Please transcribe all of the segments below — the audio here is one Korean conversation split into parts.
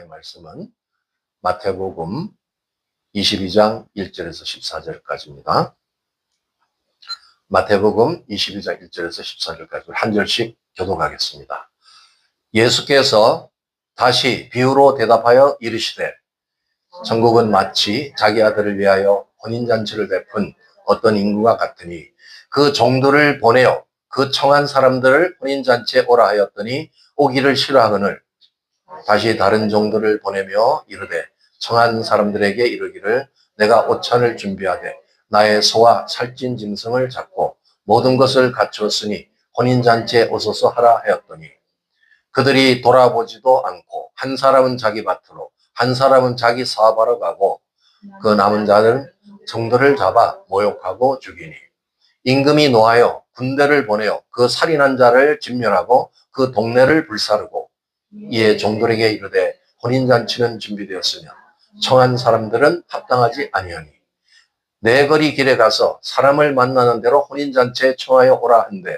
말씀은 마태복음 22장 1절에서 14절까지입니다. 마태복음 22장 1절에서 14절까지 한 절씩 교독하겠습니다. 예수께서 다시 비유로 대답하여 이르시되 천국은 마치 자기 아들을 위하여 혼인잔치를 베푼 어떤 인구가 같으니 그 종들을 보내어 그 청한 사람들을 혼인잔치에 오라 하였더니 오기를 싫어하거늘 다시 다른 종들을 보내며 이르되 청한 사람들에게 이르기를 내가 오찬을 준비하되 나의 소와 살찐 짐승을 잡고 모든 것을 갖추었으니 혼인잔치에 오소서 하라 하였더니 그들이 돌아보지도 않고 한 사람은 자기 밭으로 한 사람은 자기 사업하러 가고 그 남은 자는 종들을 잡아 모욕하고 죽이니 임금이 노하여 군대를 보내어 그 살인한 자를 진멸하고 그 동네를 불사르고 이에 종들에게 이르되 혼인잔치는 준비되었으며 청한 사람들은 합당하지 아니하니 내 거리 길에 가서 사람을 만나는 대로 혼인잔치에 청하여 오라 한대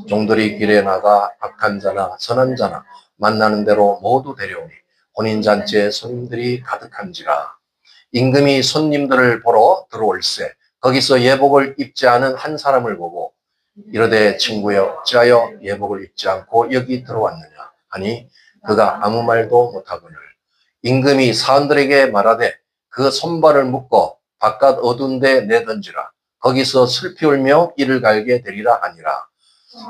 종들이 길에 나가 악한 자나 선한 자나 만나는 대로 모두 데려오니 혼인잔치에 손님들이 가득한지라. 임금이 손님들을 보러 들어올세 거기서 예복을 입지 않은 한 사람을 보고 이르되 친구여 어찌하여 예복을 입지 않고 여기 들어왔느냐 하니 그가 아무 말도 못하거늘 임금이 사람들에게 말하되 그 손발을 묶어 바깥 어두운 데 내던지라 거기서 슬피 울며 이를 갈게 되리라 하니라.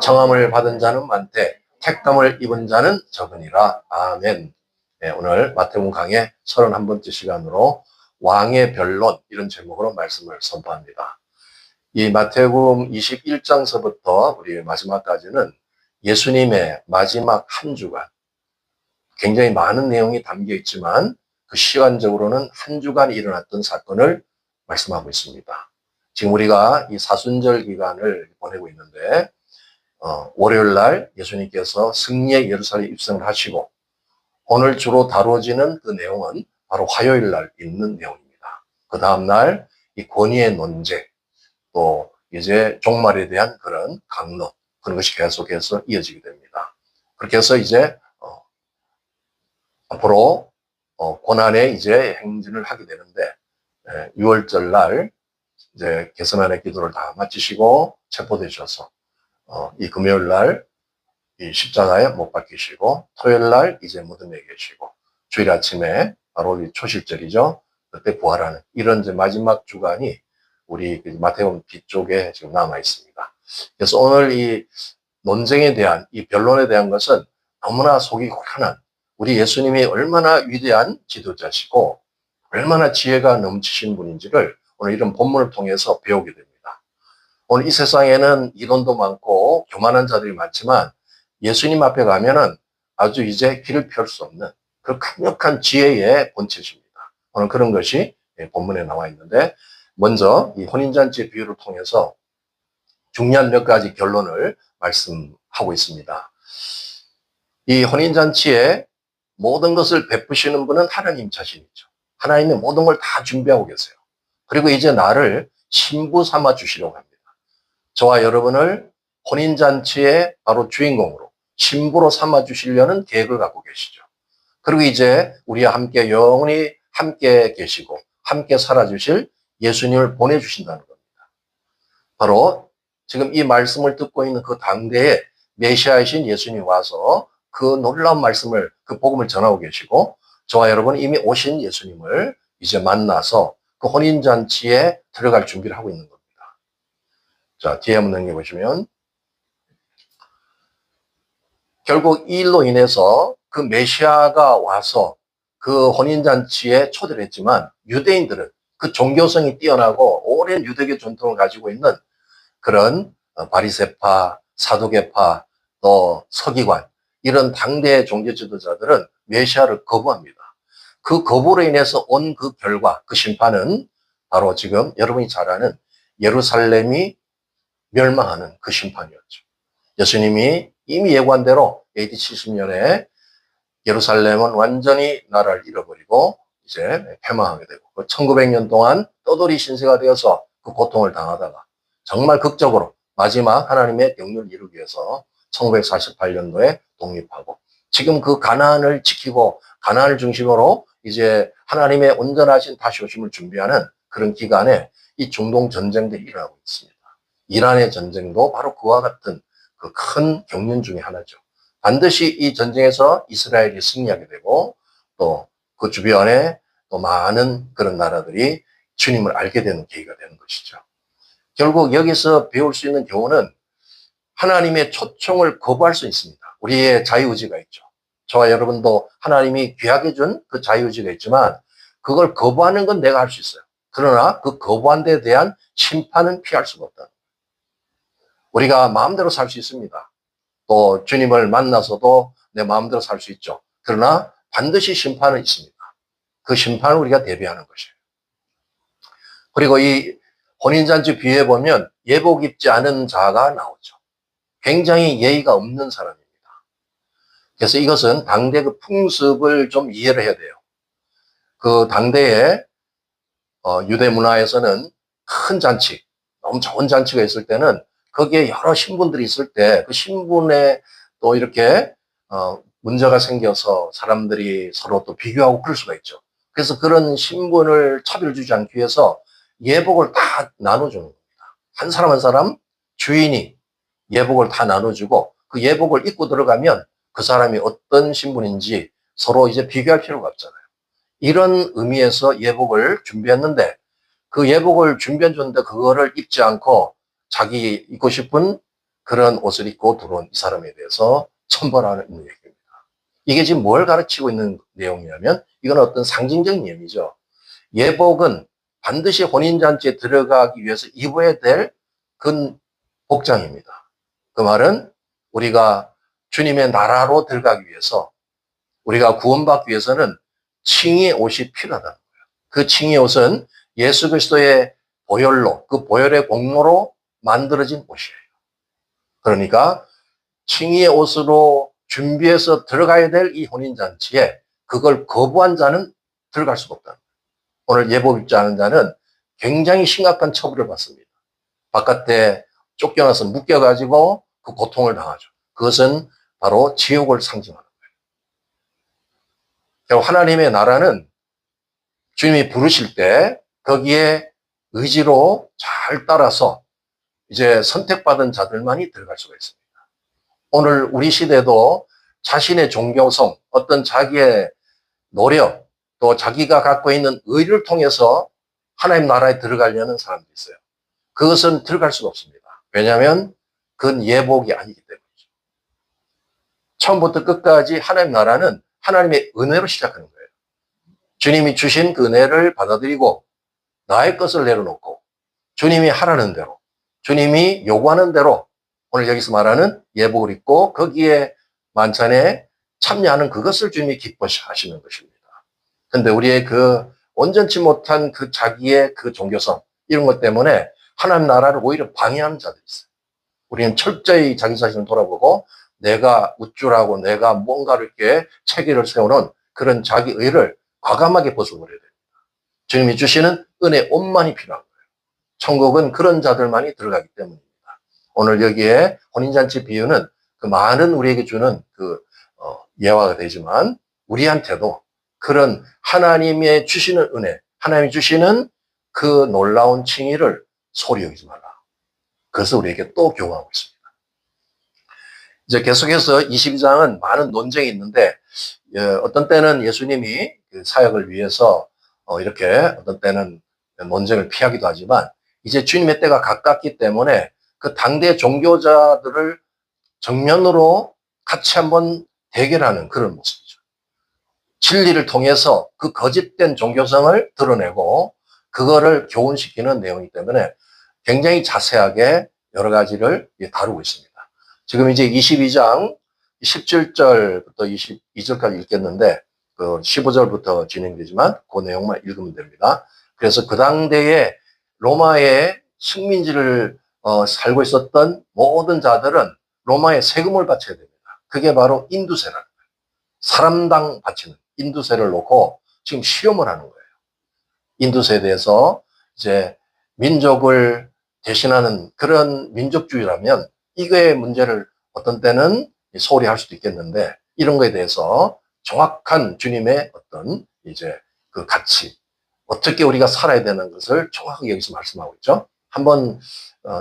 청함을 받은 자는 많되 택감을 입은 자는 적으니라. 아멘. 네, 오늘 마태복음 강의 31번째 시간으로 왕의 변론 이런 제목으로 말씀을 선포합니다. 이 마태복음 21장서부터 우리 마지막까지는 예수님의 마지막 한 주간 굉장히 많은 내용이 담겨 있지만 그 시간적으로는 한 주간 일어났던 사건을 말씀하고 있습니다. 지금 우리가 이 사순절 기간을 보내고 있는데 월요일 날 예수님께서 승리의 예루살렘 입성을 하시고 오늘 주로 다루어지는 그 내용은 바로 화요일 날 있는 내용입니다. 그 다음 날 이 권위의 논쟁 또 이제 종말에 대한 그런 강론 그런 것이 계속해서 이어지게 됩니다. 그렇게 해서 이제 앞으로 고난의 이제 행진을 하게 되는데 6월절 날 이제 겟세마네 기도를 다 마치시고 체포되셔서 이 금요일 날 이 십자가에 못 박히시고 토요일 날 이제 무덤에 계시고 주일 아침에 바로 이 초실절이죠. 그때 부활하는 이런 이제 마지막 주간이 우리 마태복음 뒤쪽에 지금 남아 있습니다. 그래서 오늘 이 논쟁에 대한 이 변론에 대한 것은 너무나 속이 후련한 우리 예수님이 얼마나 위대한 지도자시고 얼마나 지혜가 넘치신 분인지를 오늘 이런 본문을 통해서 배우게 됩니다. 오늘 이 세상에는 이론도 많고 교만한 자들이 많지만 예수님 앞에 가면은 아주 이제 길을 펼 수 없는 그 강력한 지혜의 본체십니다. 오늘 그런 것이 본문에 나와 있는데 먼저 이 혼인잔치 비유를 통해서 중요한 몇 가지 결론을 말씀하고 있습니다. 이 혼인잔치에 모든 것을 베푸시는 분은 하나님 자신이죠. 하나님이 모든 걸 다 준비하고 계세요. 그리고 이제 나를 신부 삼아 주시려고 합니다. 저와 여러분을 혼인잔치의 바로 주인공으로 신부로 삼아 주시려는 계획을 갖고 계시죠. 그리고 이제 우리와 함께 영원히 함께 계시고 함께 살아주실 예수님을 보내주신다는 겁니다. 바로 지금 이 말씀을 듣고 있는 그 당대에 메시아이신 예수님이 와서 그 놀라운 말씀을 그 복음을 전하고 계시고 저와 여러분은 이미 오신 예수님을 이제 만나서 그 혼인잔치에 들어갈 준비를 하고 있는 겁니다. 자, 뒤에 한번 넘겨보시면 결국 이 일로 인해서 그 메시아가 와서 그 혼인잔치에 초대를 했지만 유대인들은 그 종교성이 뛰어나고 오랜 유대교 전통을 가지고 있는 그런 바리새파, 사두개파, 또 서기관 이런 당대 종교 지도자들은 메시아를 거부합니다. 그 거부로 인해서 온 그 결과, 그 심판은 바로 지금 여러분이 잘 아는 예루살렘이 멸망하는 그 심판이었죠. 예수님이 이미 예고한 대로 AD 70년에 예루살렘은 완전히 나라를 잃어버리고 이제 패망하게 되고 1900년 동안 떠돌이 신세가 되어서 그 고통을 당하다가 정말 극적으로 마지막 하나님의 경륜을 이루기 위해서 1948년도에 독립하고 지금 그 가나안을 지키고 가나안을 중심으로 이제 하나님의 온전하신 다시 오심을 준비하는 그런 기간에 이 중동 전쟁들이 일어나고 있습니다. 이란의 전쟁도 바로 그와 같은 그 큰 경륜 중에 하나죠. 반드시 이 전쟁에서 이스라엘이 승리하게 되고 또 그 주변에 또 많은 그런 나라들이 주님을 알게 되는 계기가 되는 것이죠. 결국 여기서 배울 수 있는 교훈은 하나님의 초청을 거부할 수 있습니다. 우리의 자유의지가 있죠. 저와 여러분도 하나님이 귀하게 준 그 자유의지가 있지만 그걸 거부하는 건 내가 할 수 있어요. 그러나 그 거부한 데에 대한 심판은 피할 수가 없다. 우리가 마음대로 살 수 있습니다. 또 주님을 만나서도 내 마음대로 살 수 있죠. 그러나 반드시 심판은 있습니다. 그 심판을 우리가 대비하는 것이에요. 그리고 이 혼인잔치 비유에 보면 예복 입지 않은 자가 나오죠. 굉장히 예의가 없는 사람입니다. 그래서 이것은 당대 그 풍습을 좀 이해를 해야 돼요. 그 당대에 유대 문화에서는 큰 잔치, 너무 좋은 잔치가 있을 때는 거기에 여러 신분들이 있을 때 그 신분에 또 이렇게 문제가 생겨서 사람들이 서로 또 비교하고 그럴 수가 있죠. 그래서 그런 신분을 차별 주지 않기 위해서 예복을 다 나눠주는 겁니다. 한 사람 한 사람 주인이 예복을 다 나눠주고 그 예복을 입고 들어가면 그 사람이 어떤 신분인지 서로 이제 비교할 필요가 없잖아요. 이런 의미에서 예복을 준비했는데 그 예복을 준비해 줬는데 그거를 입지 않고 자기 입고 싶은 그런 옷을 입고 들어온 이 사람에 대해서 천벌하는 얘기입니다. 이게 지금 뭘 가르치고 있는 내용이냐면 이건 어떤 상징적인 의미죠. 예복은 반드시 혼인잔치에 들어가기 위해서 입어야 될 그 복장입니다. 그 말은 우리가 주님의 나라로 들어가기 위해서 우리가 구원받기 위해서는 칭의의 옷이 필요하다는 거예요. 그 칭의의 옷은 예수 그리스도의 보혈로 그 보혈의 공로로 만들어진 옷이에요. 그러니까 칭의의 옷으로 준비해서 들어가야 될 이 혼인잔치에 그걸 거부한 자는 들어갈 수가 없다. 오늘 예복 입지 않은 자는 굉장히 심각한 처벌을 받습니다. 바깥에 쫓겨나서 묶여가지고 그 고통을 당하죠. 그것은 바로 지옥을 상징하는 거예요. 하나님의 나라는 주님이 부르실 때 거기에 의지로 잘 따라서 이제 선택받은 자들만이 들어갈 수가 있습니다. 오늘 우리 시대도 자신의 종교성, 어떤 자기의 노력, 또 자기가 갖고 있는 의를 통해서 하나님 나라에 들어가려는 사람들이 있어요. 그것은 들어갈 수가 없습니다. 왜냐하면 그건 예복이 아니기 때문이죠. 처음부터 끝까지 하나님 나라는 하나님의 은혜로 시작하는 거예요. 주님이 주신 그 은혜를 받아들이고 나의 것을 내려놓고 주님이 하라는 대로, 주님이 요구하는 대로 오늘 여기서 말하는 예복을 입고 거기에 만찬에 참여하는 그것을 주님이 기뻐하시는 것입니다. 그런데 우리의 그 온전치 못한 그 자기의 그 종교성 이런 것 때문에 하나님 나라를 오히려 방해하는 자들이 있어요. 우리는 철저히 자기 자신을 돌아보고 내가 우쭐하고 내가 뭔가를 이렇게 체계를 세우는 그런 자기 의를 과감하게 벗어버려야 됩니다. 주님이 주시는 은혜 옷만이 필요한 거예요. 천국은 그런 자들만이 들어가기 때문입니다. 오늘 여기에 혼인잔치 비유는 그 많은 우리에게 주는 그 예화가 되지만 우리한테도 그런 하나님의 주시는 은혜, 하나님이 주시는 그 놀라운 칭의를 소리 여기지 말라. 그래서 우리에게 또 교훈하고 있습니다. 이제 계속해서 22장은 많은 논쟁이 있는데 어떤 때는 예수님이 그 사역을 위해서 이렇게 어떤 때는 논쟁을 피하기도 하지만 이제 주님의 때가 가깝기 때문에 그 당대 종교자들을 정면으로 같이 한번 대결하는 그런 모습이죠. 진리를 통해서 그 거짓된 종교성을 드러내고 그거를 교훈시키는 내용이기 때문에 굉장히 자세하게 여러 가지를 다루고 있습니다. 지금 이제 22장 17절부터 22절까지 읽겠는데 그 15절부터 진행되지만 그 내용만 읽으면 됩니다. 그래서 그 당대에 로마의 식민지를 살고 있었던 모든 자들은 로마에 세금을 바쳐야 됩니다. 그게 바로 인두세라는 거예요. 사람당 바치는 인두세를 놓고 지금 시험을 하는 거예요. 인두세에 대해서 이제 민족을 대신하는 그런 민족주의라면 이거의 문제를 어떤 때는 소홀히 할 수도 있겠는데 이런 거에 대해서 정확한 주님의 어떤 이제 그 가치, 어떻게 우리가 살아야 되는 것을 정확하게 여기서 말씀하고 있죠. 한번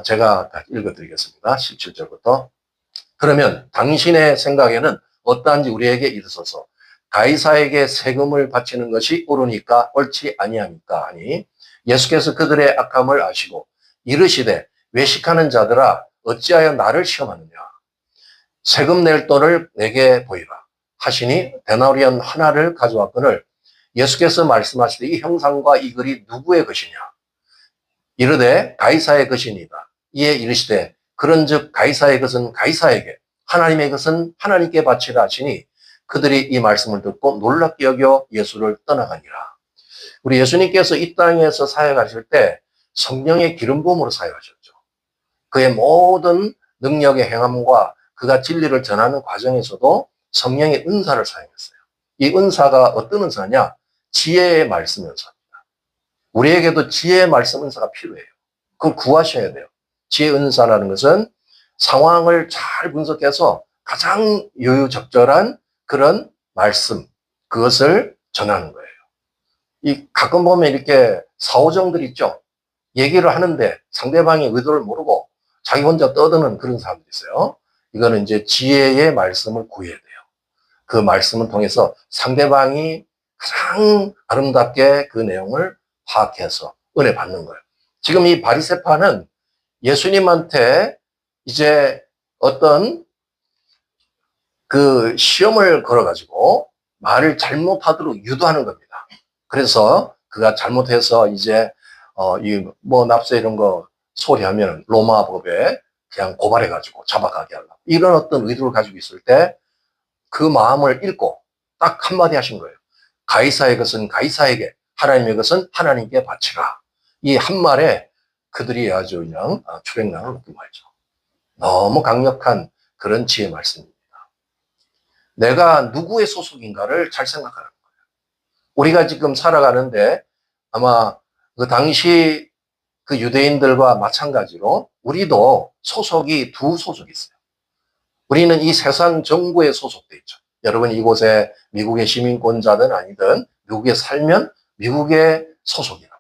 제가 읽어드리겠습니다. 17절부터. 그러면 당신의 생각에는 어떠한지 우리에게 이르소서. 가이사에게 세금을 바치는 것이 옳으니까 옳지 아니하니까 하니 예수께서 그들의 악함을 아시고 이르시되 외식하는 자들아 어찌하여 나를 시험하느냐. 세금 낼 돈을 내게 보이라 하시니 데나리온 하나를 가져왔거늘 예수께서 말씀하시되 이 형상과 이 글이 누구의 것이냐. 이르되 가이사의 것이니이다. 이에 이르시되 그런즉 가이사의 것은 가이사에게 하나님의 것은 하나님께 바치라 하시니 그들이 이 말씀을 듣고 놀랍게 여겨 예수를 떠나가니라. 우리 예수님께서 이 땅에서 사역하실 때 성령의 기름 부음으로 사역하셨죠. 그의 모든 능력의 행함과 그가 진리를 전하는 과정에서도 성령의 은사를 사용했어요. 이 은사가 어떤 은사냐? 지혜의 말씀 은사입니다. 우리에게도 지혜의 말씀 은사가 필요해요. 그걸 구하셔야 돼요. 지혜 은사라는 것은 상황을 잘 분석해서 가장 여유적절한 그런 말씀, 그것을 전하는 거예요. 가끔 보면 이렇게 사오정들 있죠. 얘기를 하는데 상대방의 의도를 모르고 자기 혼자 떠드는 그런 사람들이 있어요. 이거는 이제 지혜의 말씀을 구해야 돼요. 그 말씀을 통해서 상대방이 가장 아름답게 그 내용을 파악해서 은혜 받는 거예요. 지금 이 바리새파는 예수님한테 이제 어떤 그 시험을 걸어가지고 말을 잘못하도록 유도하는 겁니다. 그래서 그가 잘못해서 이제 납세 이런 거 소리하면 로마 법에 그냥 고발해가지고 잡아가게 하려고 이런 어떤 의도를 가지고 있을 때 그 마음을 읽고 딱 한마디 하신 거예요. 가이사의 것은 가이사에게, 하나님의 것은 하나님께 바치라. 이 한 말에 그들이 아주 그냥 출행난을 먹고 말죠. 너무 강력한 그런 지혜 말씀입니다. 내가 누구의 소속인가를 잘 생각하는 거예요. 우리가 지금 살아가는데 아마 그 당시 그 유대인들과 마찬가지로 우리도 소속이 두 소속이 있어요. 우리는 이 세상 정부에 소속돼 있죠. 여러분 이곳에 미국의 시민권자든 아니든 미국에 살면 미국의 소속이라고요.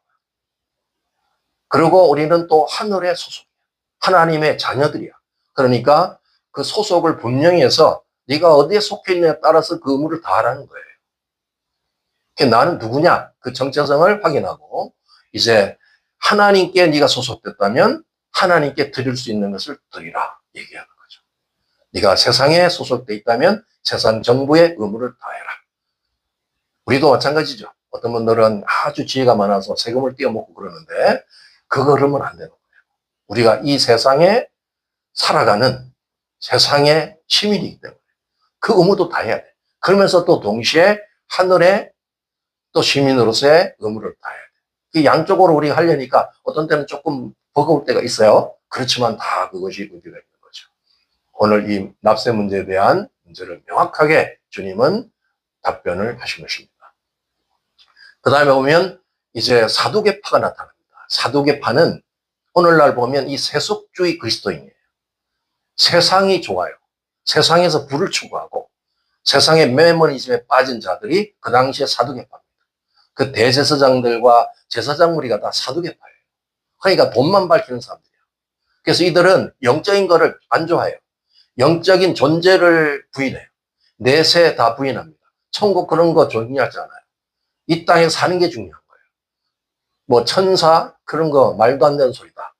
그리고 우리는 또 하늘의 소속이야. 하나님의 자녀들이야. 그러니까 그 소속을 분명히 해서 네가 어디에 속해 있느냐에 따라서 그 의무를 다하라는 거예요. 나는 누구냐? 그 정체성을 확인하고 이제 하나님께 네가 소속됐다면 하나님께 드릴 수 있는 것을 드리라 얘기하는 거죠. 네가 세상에 소속돼 있다면 세상 정부의 의무를 다해라. 우리도 마찬가지죠. 어떤 분들은 아주 지혜가 많아서 세금을 떼어먹고 그러는데 그거 그러면 안 되는 거예요. 우리가 이 세상에 살아가는 세상의 시민이기 때문에 그 의무도 다해야 돼. 그러면서 또 동시에 하늘의 또 시민으로서의 의무를 다해야 돼. 그 양쪽으로 우리가 하려니까 어떤 때는 조금 버거울 때가 있어요. 그렇지만 다 그것이 의미가 있는 거죠. 오늘 이 납세 문제에 대한 문제를 명확하게 주님은 답변을 하신 것입니다. 그 다음에 보면 이제 사두개파가 나타납니다. 사두개파는 오늘날 보면 이 세속주의 그리스도인이에요. 세상이 좋아요. 세상에서 부를 추구하고 세상의 매머니즘에 빠진 자들이 그 당시에 사두개파입니다. 그 대제사장들과 제사장 무리가 다 사두개파예요. 그러니까 돈만 밝히는 사람들이에요. 그래서 이들은 영적인 거를 안 좋아해요. 영적인 존재를 부인해요. 내세 다 부인합니다. 천국 그런 거 존중하지 않아요. 이 땅에 사는 게 중요한 거예요. 뭐 천사 그런 거 말도 안 되는 소리다.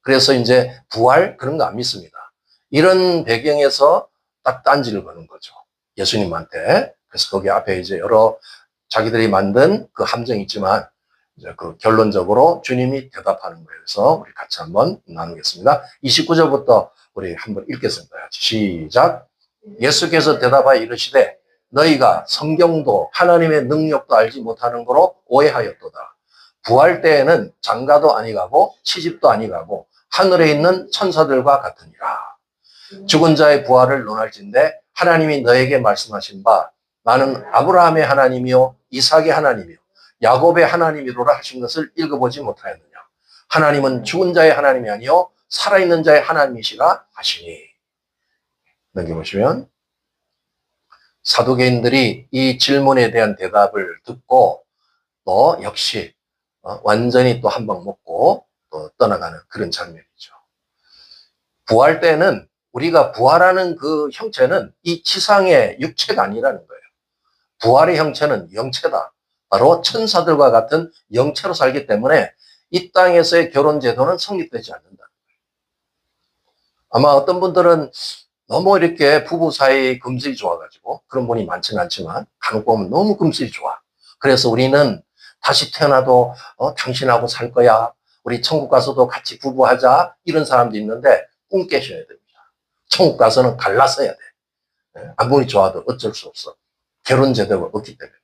그래서 이제 부활 그런 거 안 믿습니다. 이런 배경에서 딱 딴지를 거는 거죠. 예수님한테. 그래서 거기 앞에 이제 여러 자기들이 만든 그 함정이 있지만 이제 그 결론적으로 주님이 대답하는 거에서 우리 같이 한번 나누겠습니다. 29절부터 우리 한번 읽겠습니다. 시작. 예수께서 대답하여 이르시되 너희가 성경도 하나님의 능력도 알지 못하는 거로 오해하였도다. 부활 때에는 장가도 아니가고 시집도 아니가고 하늘에 있는 천사들과 같으니라. 죽은 자의 부활을 논할진대 하나님이 너에게 말씀하신 바 나는 아브라함의 하나님이요 이삭의 하나님이요 야곱의 하나님이로라 하신 것을 읽어보지 못하였느냐. 하나님은 죽은 자의 하나님이 아니요 살아있는 자의 하나님이시라 하시니. 넘겨보시면 사두개인들이 이 질문에 대한 대답을 듣고 또 역시 완전히 또 한 방 먹고 또 떠나가는 그런 장면이죠. 부활 때는 우리가 부활하는 그 형체는 이 지상의 육체가 아니라는 거예요. 부활의 형체는 영체다. 바로 천사들과 같은 영체로 살기 때문에 이 땅에서의 결혼 제도는 성립되지 않는다. 아마 어떤 분들은 너무 이렇게 부부 사이 금슬이 좋아가지고 그런 분이 많지는 않지만 간혹 보면 너무 금슬이 좋아. 그래서 우리는 다시 태어나도 당신하고 살 거야. 우리 천국 가서도 같이 부부하자. 이런 사람도 있는데 꿈 깨셔야 됩니다. 천국 가서는 갈라서야 돼. 아무리 좋아도 어쩔 수 없어. 결혼 제도가 없기 때문에.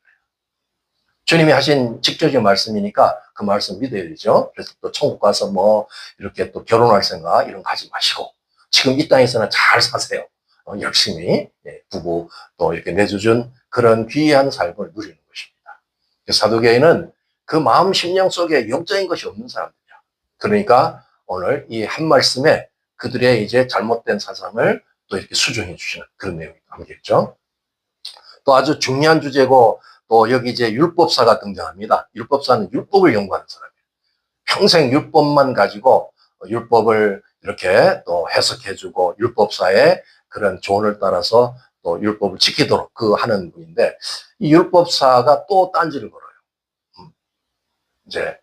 주님이 하신 직접적인 말씀이니까 그 말씀 믿어야 되죠. 그래서 또 천국 가서 뭐 이렇게 또 결혼할 생각 이런 거 하지 마시고 지금 이 땅에서는 잘 사세요. 열심히 부부 또 이렇게 내주준 그런 귀한 삶을 누리는 것입니다. 사두개인은 그 마음 심령 속에 영적인 것이 없는 사람들이야. 그러니까 오늘 이 한 말씀에 그들의 이제 잘못된 사상을 또 이렇게 수정해 주시는 그런 내용이 담겨있죠. 또 아주 중요한 주제고 또 여기 이제 율법사가 등장합니다. 율법사는 율법을 연구하는 사람이에요. 평생 율법만 가지고 율법을 이렇게 또 해석해주고 율법사의 그런 조언을 따라서 또 율법을 지키도록 그 하는 분인데 이 율법사가 또 딴지를 걸어요. 이제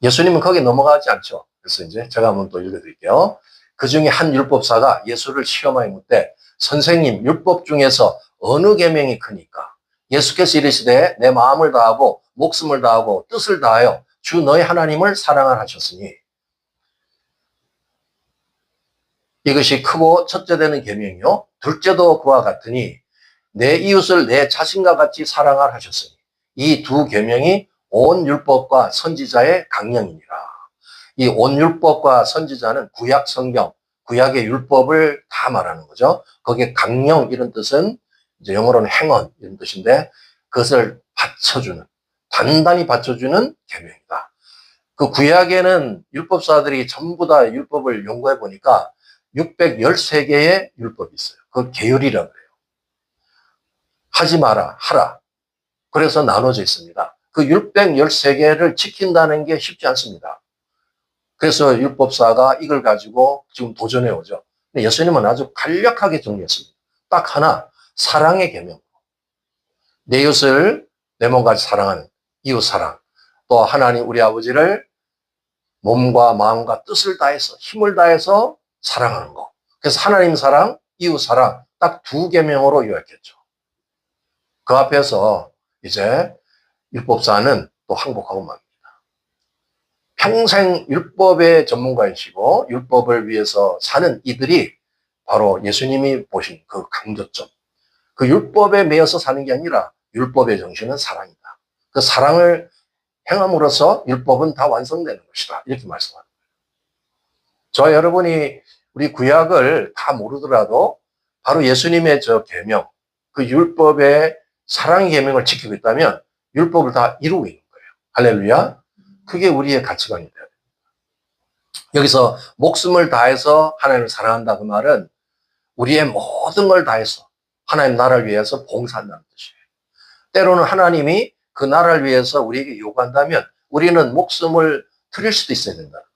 예수님은 거기 넘어가지 않죠. 그래서 이제 제가 한번 또 읽어드릴게요. 그 중에 한 율법사가 예수를 시험하여 묻되 선생님 율법 중에서 어느 계명이 크니까? 예수께서 이르시되 내 마음을 다하고 목숨을 다하고 뜻을 다하여 주 너희 하나님을 사랑하라 하셨으니 이것이 크고 첫째 되는 계명이요 둘째도 그와 같으니 내 이웃을 내 자신과 같이 사랑하라 하셨으니 이 두 계명이 온 율법과 선지자의 강령이니라. 이 온 율법과 선지자는 구약 성경, 구약의 율법을 다 말하는 거죠. 거기에 강령 이런 뜻은 이제 영어로는 행언 이런 뜻인데 그것을 받쳐주는 단단히 받쳐주는 계명이다. 그 구약에는 율법사들이 전부 다 율법을 연구해 보니까 613개의 율법이 있어요. 그걸 계율이라고 그래요. 하지 마라, 하라. 그래서 나눠져 있습니다. 그 613개를 지킨다는 게 쉽지 않습니다. 그래서 율법사가 이걸 가지고 지금 도전해 오죠. 근데 예수님은 아주 간략하게 정리했습니다. 딱 하나, 사랑의 계명. 내 이웃을 내 몸같이 사랑하는 이웃 사랑. 또 하나님 우리 아버지를 몸과 마음과 뜻을 다해서 힘을 다해서 사랑하는 거. 그래서 하나님 사랑, 이웃 사랑 딱 두 계명으로 요약했죠. 그 앞에서 이제 율법사는 또 항복하고 맙니다. 평생 율법의 전문가이시고 율법을 위해서 사는 이들이 바로 예수님이 보신 그 강조점. 그 율법에 매여서 사는 게 아니라 율법의 정신은 사랑이다. 그 사랑을 행함으로써 율법은 다 완성되는 것이다. 이렇게 말씀합니다. 저와 여러분이 우리 구약을 다 모르더라도 바로 예수님의 저 계명, 그 율법의 사랑의 계명을 지키고 있다면 율법을 다 이루고 있는 거예요. 할렐루야. 그게 우리의 가치관이 돼야 됩니다. 여기서 목숨을 다해서 하나님을 사랑한다 그 말은 우리의 모든 걸 다해서 하나님 나라를 위해서 봉사한다는 뜻이에요. 때로는 하나님이 그 나라를 위해서 우리에게 요구한다면 우리는 목숨을 드릴 수도 있어야 된다는 거예요.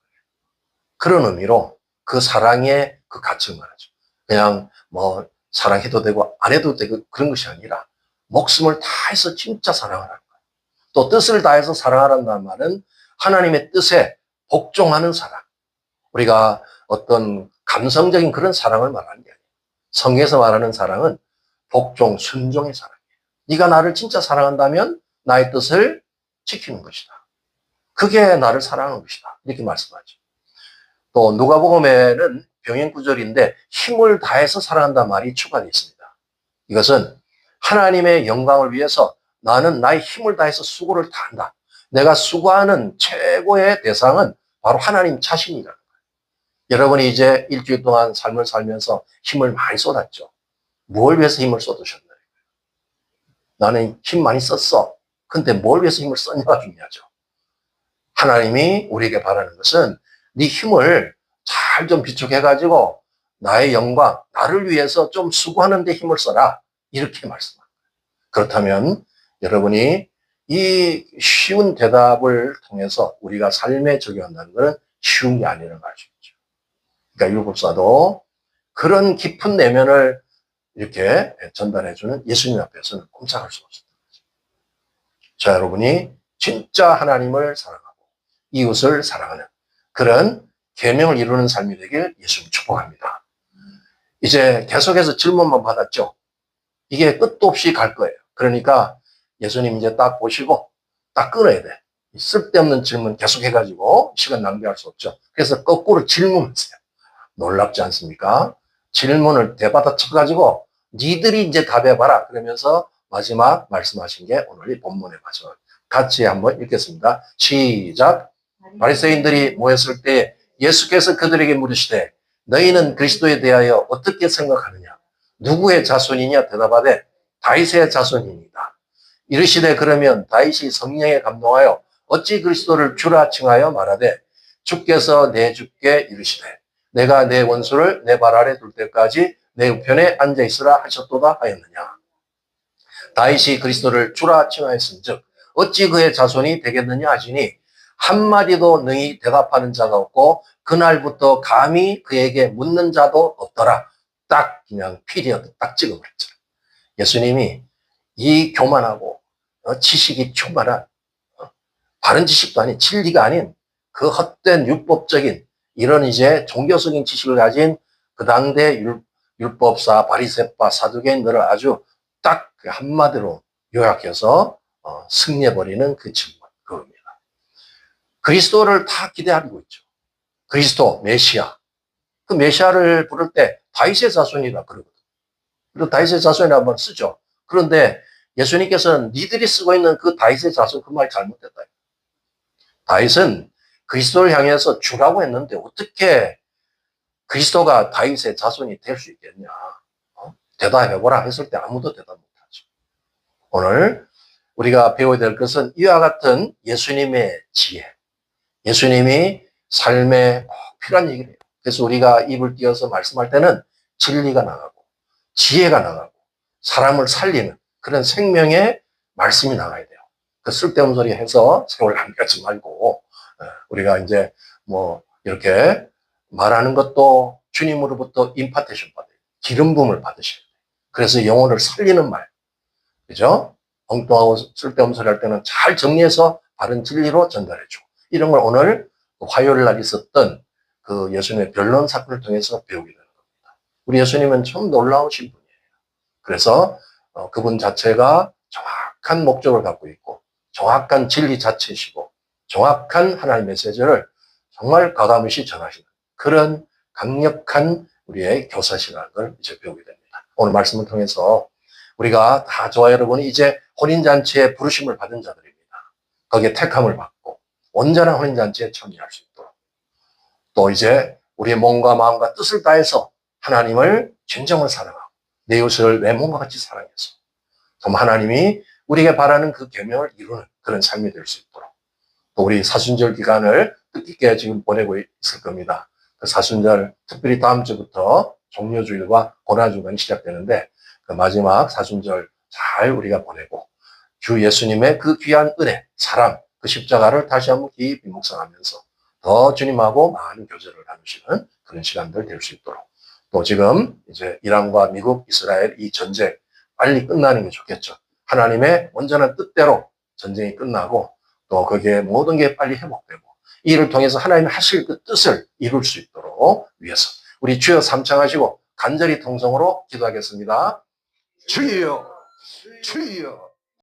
그런 의미로 그 사랑의 그 가치를 말하죠. 그냥 뭐 사랑해도 되고 안 해도 되고 그런 것이 아니라 목숨을 다해서 진짜 사랑하라는 거예요. 또 뜻을 다해서 사랑하라는 말은 하나님의 뜻에 복종하는 사랑. 우리가 어떤 감성적인 그런 사랑을 말하는 게 아니에요. 성경에서 말하는 사랑은 복종, 순종의 사랑이에요. 네가 나를 진짜 사랑한다면 나의 뜻을 지키는 것이다. 그게 나를 사랑하는 것이다. 이렇게 말씀하죠. 또 누가복음에는 병행 구절인데 힘을 다해서 사랑한다는 말이 추가되어 있습니다. 이것은 하나님의 영광을 위해서 나는 나의 힘을 다해서 수고를 다한다. 내가 수고하는 최고의 대상은 바로 하나님 자신이라는 거예요. 여러분이 이제 일주일 동안 삶을 살면서 힘을 많이 쏟았죠. 뭘 위해서 힘을 쏟으셨나요? 나는 힘 많이 썼어. 근데 뭘 위해서 힘을 썼냐가 중요하죠. 하나님이 우리에게 바라는 것은 네 힘을 잘 좀 비축해가지고 나의 영광, 나를 위해서 좀 수고하는 데 힘을 써라. 이렇게 말씀합니다. 그렇다면 여러분이 이 쉬운 대답을 통해서 우리가 삶에 적용한다는 것은 쉬운 게 아니라는 걸 알 수 있죠. 그러니까 율법사도 그런 깊은 내면을 이렇게 전달해주는 예수님 앞에서는 꼼짝할 수 없었던 거죠. 자, 여러분이 진짜 하나님을 사랑하고 이웃을 사랑하는 그런 계명을 이루는 삶이 되길 예수님 축복합니다. 이제 계속해서 질문만 받았죠. 이게 끝도 없이 갈 거예요. 그러니까 예수님 이제 딱 보시고 딱 끊어야 돼. 쓸데없는 질문 계속 해가지고 시간 낭비할 수 없죠. 그래서 거꾸로 질문하세요. 놀랍지 않습니까? 질문을 대받아 쳐가지고 니들이 이제 답해봐라. 그러면서 마지막 말씀하신 게 오늘 이 본문의 마지막. 같이 한번 읽겠습니다. 시작. 바리새인들이 모였을 때 예수께서 그들에게 물으시되 너희는 그리스도에 대하여 어떻게 생각하느냐? 누구의 자손이냐? 대답하되 다윗의 자손입니다. 이르시되 그러면 다윗이 성령에 감동하여 어찌 그리스도를 주라 칭하여 말하되 주께서 내 주께 이르시되 내가 내 원수를 내 발 아래 둘 때까지 내 우편에 앉아 있으라 하셨도다 하였느냐. 다윗이 그리스도를 주라 칭하였은즉 어찌 그의 자손이 되겠느냐 하시니 한마디도 능히 대답하는 자가 없고 그날부터 감히 그에게 묻는 자도 없더라. 딱 그냥 피리어드 딱 찍어버렸죠. 예수님이 이 교만하고 지식이 충만한 바른 지식도 아닌 진리가 아닌 그 헛된 율법적인 이런 이제 종교적인 지식을 가진 그 당대 율법사, 바리새파, 사두개인들을 아주 딱 그 한마디로 요약해서 승리해버리는 그 질문 그겁니다. 그리스도를 다 기대하고 있죠. 그리스도, 메시아. 그 메시아를 부를 때 다윗의 자손이라 그러거든요. 그리고 다윗의 자손이라 한번 쓰죠. 그런데 예수님께서는 니들이 쓰고 있는 그 다윗의 자손 그 말 잘못됐다. 다윗은 그리스도를 향해서 주라고 했는데 어떻게 그리스도가 다윗의 자손이 될 수 있겠냐. 대답해보라 했을 때 아무도 대답 못하죠. 오늘 우리가 배워야 될 것은 이와 같은 예수님의 지혜, 예수님이 삶에 꼭 필요한 얘기를 해요. 그래서 우리가 입을 띄어서 말씀할 때는 진리가 나가고 지혜가 나가고 사람을 살리는 그런 생명의 말씀이 나가야 돼요. 그 쓸데없는 소리 해서 세월 낭비하지 말고 우리가 이제 뭐 이렇게 말하는 것도 주님으로부터 임파테이션 받아요. 기름 부음을 받으셔야 돼요. 그래서 영혼을 살리는 말, 그죠? 엉뚱하고 쓸데없는 소리 할 때는 잘 정리해서 바른 진리로 전달해주고 이런 걸 오늘 화요일 날 있었던 그 예수님의 변론 사건을 통해서 배우게 되는 겁니다. 우리 예수님은 참 놀라우신 분이에요. 그래서 그분 자체가 정확한 목적을 갖고 있고 정확한 진리 자체이시고 정확한 하나님의 메시지를 정말 과감히 전하시는 그런 강력한 우리의 교사시라는 걸 이제 배우게 됩니다. 오늘 말씀을 통해서 우리가 다 저와 여러분이 이제 혼인잔치에 부르심을 받은 자들입니다. 거기에 택함을 받고 온전한 혼인잔치에 참여할 수 있도록 또 이제 우리의 몸과 마음과 뜻을 다해서 하나님을 진정을 사랑하고 내 이웃을 내 몸과 같이 사랑해서 정말 하나님이 우리에게 바라는 그 계명을 이루는 그런 삶이 될 수 있도록 또 우리 사순절 기간을 뜻깊게 지금 보내고 있을 겁니다. 그 사순절 특별히 다음 주부터 종료주일과 고난주간이 시작되는데 그 마지막 사순절 잘 우리가 보내고 주 예수님의 그 귀한 은혜, 사랑, 그 십자가를 다시 한번 깊이 묵상하면서 더 주님하고 많은 교제를 나누시는 그런 시간들 될 수 있도록 또 지금 이제 이란과 미국, 이스라엘 이 전쟁 빨리 끝나는 게 좋겠죠. 하나님의 온전한 뜻대로 전쟁이 끝나고 또 거기에 모든 게 빨리 회복되고 이 일을 통해서 하나님이 하실 그 뜻을 이룰 수 있도록 위해서 우리 주여 삼창하시고 간절히 통성으로 기도하겠습니다. 주여, 주여.